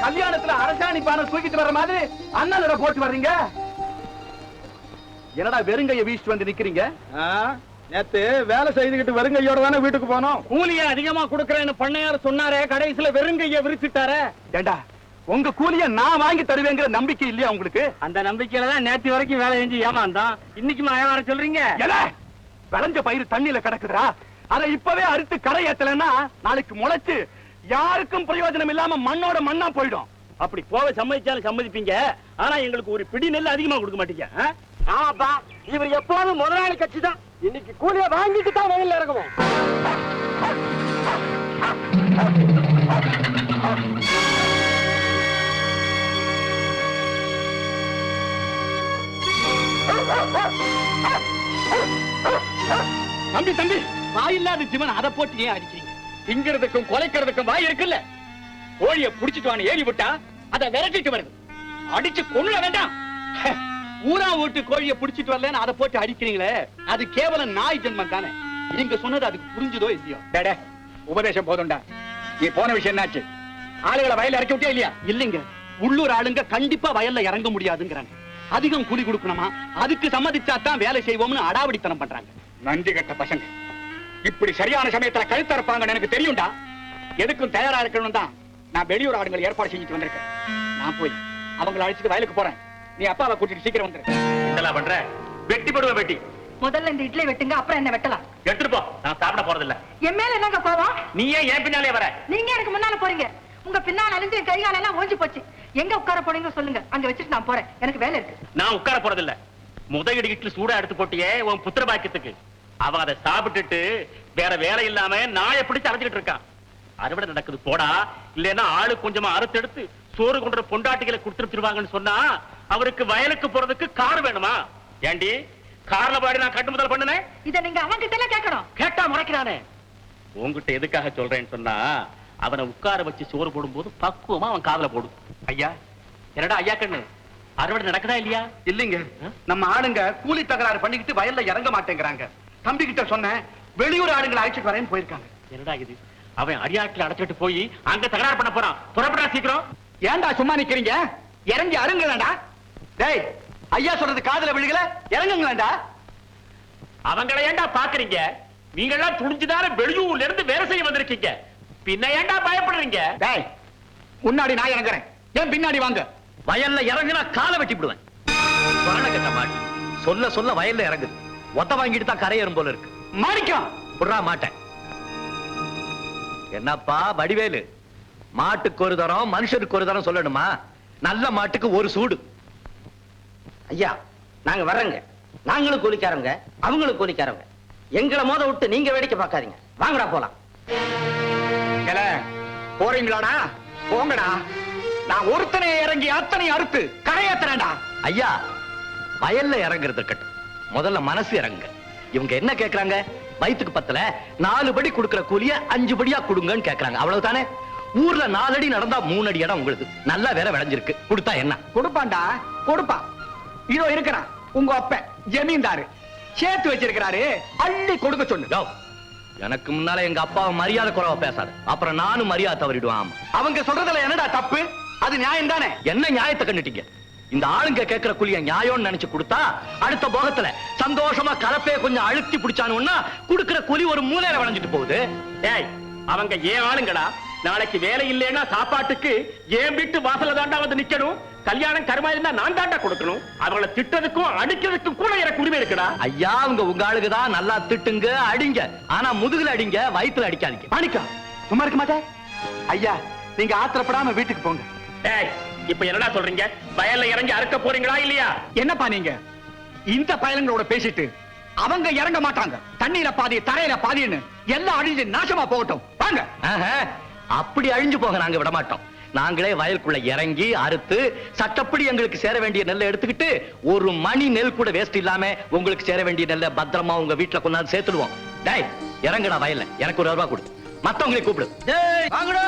கல்யாணத்துல அரசாணி பானை தூக்கிட்டு வர்ற மாதிரி அண்ணனோட போட்டு வர்றீங்க. என்னடா வெறுங்கைய வீசிட்டு வந்து நிக்கிறீங்க? நேத்து வேலை செய்துகிட்டு வெறுங்கையோட தானே வீட்டுக்கு போனோம். கூலிய அதிகமா கொடுக்கறேன்னு பண்ணையார் சொன்னாரே, கடைசியில வெறுங்கைய விரிச்சிட்டாரே. ஏண்டா உங்க கூலிய நான் வாங்கி தருவேங்கிற நம்பிக்கை இல்லையா உங்களுக்கு? அந்த நம்பிக்கையில தான் நேத்து வரைக்கும் வேலை செஞ்சு ஏமாந்தான். இன்னைக்கு வர சொல்றீங்க? விளைஞ்ச பயிர் தண்ணியில கிடக்குதுரா, அதை இப்பவே அறுத்து கரை ஏத்தலன்னா நாளைக்கு முளைச்சு யாருக்கும் பிரயோஜனம் இல்லாம மண்ணோட மண்ணா போயிடும். அப்படி போக சம்மதிச்சாலும் சம்மதிப்பீங்க, ஆனா எங்களுக்கு ஒரு பிடி நெல் அதிகமா கொடுக்க மாட்டீங்க. ஆமாப்பா, இவர் எப்போதும் முதலாளி கட்சி தான். இன்னைக்கு கூலிய வாங்கிட்டு தான் வயல்ல இறங்குவோம். தம்பி தம்பி, வாயில்லாத ஜீவன் அதை போட்டு ஏன் அடிக்கிறீங்க? திங்கிறதுக்கும் கொலைக்கிறதுக்கும் வாய் இருக்குல்ல. கோழிய புடிச்சிட்டு வான்னு ஏறி விட்டா அதை விரட்டிட்டு வருது. அடிச்சு கொள்ள வேண்டாம். ஊரா ஓட்டு கோழிய புடிச்சிட்டு வரலன்னு அதை போட்டு அடிக்கிறீங்களே, அது கேவலம் நாய் ஜென்மம் தானே. நீங்க சொன்னது அதுக்கு புரிஞ்சுதோ இல்லையோ? டேடே, உபதேசம் போதும்டா. நீ போன விஷயம் என்னாச்சு? ஆளுகளை வயல்ல இறக்கி விட்டியா இல்லையா? இல்லைங்க, உள்ளூர் ஆளுங்க கண்டிப்பா வயல்ல இறங்க முடியாதுங்கிறாங்க. அதிகம் கூலி கொடுக்கணுமா, அதுக்கு சம்மதிச்சா தான் வேலை செய்வோம்னு அடாவடித்தனம் பண்றாங்க. நன்றி கட்ட பசங்க. இப்படி சரியான சமயத்துல கழுத்த இருப்பாங்கன்னு எனக்கு தெரியும்டா. எதுக்கும் தயாரா இருக்கணும் தான் நான் வெளியூர் ஆளுங்களை ஏற்பாடு செஞ்சுட்டு வந்திருக்கேன். நான் போய் அவங்களை அழைச்சிட்டு வயலுக்கு போறேன். நீ அப்பாவை கூட்டிட்டு சீக்கிரம் வந்துரு. என்னலாம் பண்ற? வெட்டி போடுவ வெட்டி. முதல்ல இந்த இட்லி வெட்டுங்க, அப்புறம் என்ன வெட்டலாம். எடுத்துட்டு போ, நான் சாப்பிட போறது இல்ல. என் மேல என்னங்க கோவம்? நீ ஏன் பின்னாலே வர? நீங்க எனக்கு முன்னால போறீங்க. உங்க பின்னால அழிஞ்சு கைகால எல்லாம் ஓஞ்சி போச்சு. எங்க உட்கார போறீங்க சொல்லுங்க, அங்க வச்சுட்டு நான் போறேன். எனக்கு வேலை இருக்கு. நான் உட்கார போறது இல்ல. முதல் இட்லி சூடா எடுத்து போட்டியே உன் புத்திர பாக்கியத்துக்கு. அவன் அதை சாப்பிட்டுட்டு வேற வேலை இல்லாம நாயை பிடிச்சு அரைஞ்சிட்டு இருக்கான். அறுவடை நடக்குது போடா, இல்லன்னா ஆளு கொஞ்சமா அறுத்து எடுத்து சோறு கொண்ட பொண்டாட்டிகளை கொடுத்துருவாங்கன்னு சொன்னா அவருக்கு வயலுக்கு போறதுக்கு கார் வேணுமா? ஏண்டி கார்ல பாடி நான் கட்டு முதல் பண்ணுனேன். இத நீங்க அவங்க கிட்ட எல்லாம் கேட்கணும். கேட்டா முறைக்கிறானே. உங்ககிட்ட எதுக்காக சொல்றேன்னு சொன்னா, அவனை உட்கார வச்சு சோறு போடும்போது பக்குவமா அவன் காதுல போடும். ஐயா, என்னடா ஐயா கண்ணு, அறுவடை நடக்குதா இல்லையா? இல்லைங்க, நம்ம ஆளுங்க கூலி தகராறு பண்ணிக்கிட்டு வயல்ல இறங்க மாட்டேங்கிறாங்க. தம்பி கிட்ட சொன்னேன், வெளியூர் ஆளுங்களை அழைச்சிட்டு வரேன்னு போயிருக்காங்க. என்னடா இது, அவன் அடியாட்டில் அடைச்சிட்டு போய் அங்க தகராறு பண்ண போறான். புறப்படா சீக்கிரம். ஏன்டா சும்மா நிக்கிறீங்க? இறங்கி அருங்களா. டேய், ஐயா சொல்றது காதுல விழுகல, இறங்குங்களா. அவங்களை ஏண்டா பாக்குறீங்க? நீங்க எல்லாம் துணிஞ்சுதான வெளியூர்ல இருந்து வேலை செய்ய வந்திருக்கீங்க, பின்ன ஏண்டா பயப்படுறீங்க? டேய், முன்னாடி நான் இறங்குறேன், ஏன் பின்னாடி வாங்க. வயல்ல இறங்குனா காலை வெட்டி விடுவேன். கட்ட மாட்டேன். சொல்ல சொல்ல வயல்ல இறங்குது. ஒத்த வாங்கிட்டு தான் கரையேறும் போல இருக்கு. மாணிக்கம் புடுறா மாட்டேன். என்னப்பா வடிவேலு, மாட்டுக்கு ஒரு தரம் மனுஷருக்கு ஒரு தரம் சொல்லணுமா? நல்ல மாட்டுக்கு ஒரு சூடு. ஐயா, நாங்க வர்றங்க. நாங்களும் கூலிக்காரங்க, அவங்களும் கூலிக்காரங்க. எங்களை மோத விட்டு நீங்க வேடிக்கை பார்க்காதீங்க. வாங்கடா போலாம். போறீங்களாடா? போங்கடா. நான் ஒருத்தனை இறங்கி அத்தனை அறுத்து கரையேத்துறேன்டா. ஐயா, வயல்ல இறங்குறது கட்டு, முதல்ல மனசு இறங்க. இவங்க என்ன கேக்குறாங்க? வயிற்றுக்கு பத்தல 4 படி கொடுக்கிற கூலிய 5 படியா கொடுங்கன்னு கேக்குறாங்க. அவ்வளவுதானே? ஊர்ல 4 அடி நடந்தா 3 அடி இடம் உங்களுக்கு நல்லா வேற விளைஞ்சிருக்கு. கொடுத்தா என்ன? கொடுப்பான்டா, கொடுப்பான். இதோ இருக்கிறான் உங்க அப்ப ஜமீன்தாரு, சேர்த்து வச்சிருக்கிறாரு, அள்ளி கொடுக்க சொல்லு. எனக்கு முன்னால எங்க அப்பாவை மரியாதை குறைவா பேசாத, அப்புறம் நானும் மரியாதை தவறிடுவான். அவங்க சொல்றதுல என்னடா தப்பு? அது நியாயம் தானே. என்ன நியாயத்தை கண்டுட்டீங்க? இந்த ஆளுங்க கேட்கிற கூலிய நியாயம்னு நினைச்சு கொடுத்தா அடுத்த போகத்துல சந்தோஷமா கலப்பே கொஞ்சம் அழுத்தி பிடிச்சானுன்னா குடுக்கிற கூலி ஒரு மூலையில வளைஞ்சிட்டு போகுது. ஏய், அவங்க ஏன் ஆளுங்கடா? நாளைக்கு வேலை இல்லைன்னா சாப்பாட்டுக்கு ஏன் வீட்டு வாசல தாண்டா வந்து நிக்கணும். கல்யாணம் கருமாயிருந்தா நான் தாண்டா கொடுக்கணும். அவங்கள திட்டதுக்கும் அடிக்கிறதுக்கும் கூட எனக்கு உரிமை இருக்குடா. ஐயா, உங்க ஆளுக்குதான் நல்லா திட்டுங்க, அடிங்க. ஆனா முதுகுல அடிங்க, வயிற்றுல அடிக்காதீங்க. மாணிக்கம் சும்மா இருக்க மாட்டேன். ஐயா, நீங்க ஆத்திரப்படாம வீட்டுக்கு போங்க. ஏய், இப்ப என்னடா சொல்றீங்க? வயல்ல இறங்கி அறுக்க போறீங்களா இல்லையா? என்னப்பா நீங்க இந்த பயலங்களோட பேசிட்டு? அவங்க இறங்க மாட்டாங்க. தண்ணீர பாதி தரையில பாதின்னு எல்லாம் அழிஞ்சு நாசமா போகட்டும். வாங்க. அப்படி அழிஞ்சு போக நாங்க விட மாட்டோம். நாங்களே வயலுக்குள்ள இறங்கி அறுத்து சட்டப்படி எங்களுக்கு சேர வேண்டிய நெல்லை எடுத்துக்கிட்டு ஒரு மணி நெல் கூட வேஸ்ட் இல்லாம உங்களுக்கு சேர வேண்டிய நெல்லை பத்திரமா உங்க வீட்டுல கொண்டாந்து சேர்த்துடுவோம். டேய், இறங்குடா வயல்ல. எனக்கு ஒரு ரூபா கொடு, மத்தவங்களை கூப்பிடு. டேய் வாங்கடா.